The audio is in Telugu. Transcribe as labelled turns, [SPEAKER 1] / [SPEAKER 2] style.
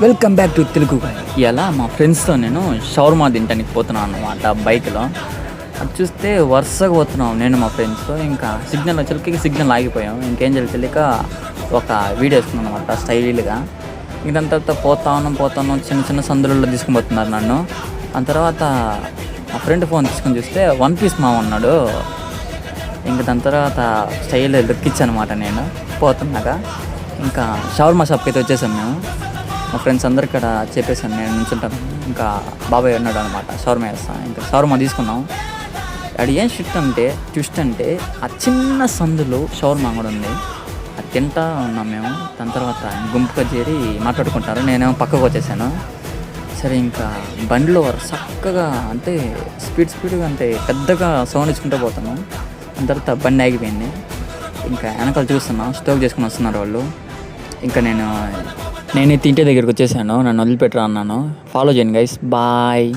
[SPEAKER 1] Welcome back to Telugu.
[SPEAKER 2] ఇలా మా ఫ్రెండ్స్తో నేను షవర్మా తింటానికి పోతున్నాను అన్నమాట బైక్లో. అది చూస్తే వరుసగా పోతున్నాం నేను మా ఫ్రెండ్స్తో. ఇంకా సిగ్నల్ వచ్చేసరికి సిగ్నల్ ఆగిపోయాం. ఇంకేం తెలియక ఒక వీడియో వేస్తున్నాను అనమాట స్టైల్గా. ఇంక దాని తర్వాత పోతాను చిన్న చిన్న సందులలో తీసుకుని పోతున్నారు నన్ను. దాని తర్వాత మా ఫ్రెండ్ ఫోన్ తీసుకొని చూస్తే 1 Piece మామ ఉన్నాడు. ఇంక దాని తర్వాత స్టైల్ లెక్కించానమాట నేను పోతున్నాగా. ఇంకా షవర్మా షాప్కి అయితే వచ్చేసాం మేము. మా ఫ్రెండ్స్ అందరు ఇక్కడ చెప్పేసాను నేను నుంచుంటాను. ఇంకా బాబాయ్ ఉన్నాడు అనమాట, షవర్మా వేస్తాను. ఇంకా షవర్మా తీసుకున్నాం. అది ఏం ట్విస్ట్ అంటే ఆ చిన్న సందులో షవర్మా కూడా ఉంది. అది తింటా ఉన్నాం మేము. దాని తర్వాత గుంపుగా చేరి మాట్లాడుకుంటారు. నేనేమో పక్కకు వచ్చేసాను. సరే ఇంకా బండిలో చక్కగా అంటే స్పీడ్గా అంటే పెద్దగా సౌండ్ ఇచ్చుకుంటూ పోతాను. దాని తర్వాత బండి ఆగిపోయింది. ఇంకా వెనకాల చూస్తున్నాం, స్టోక్ చేసుకుని వస్తున్నారు వాళ్ళు. ఇంకా నేనైతే ఇంటి దగ్గరికి వచ్చేసాను. నన్ను వదిలిపెట్టరా అన్నాను. ఫాలో చేయండి గైస్, బాయ్.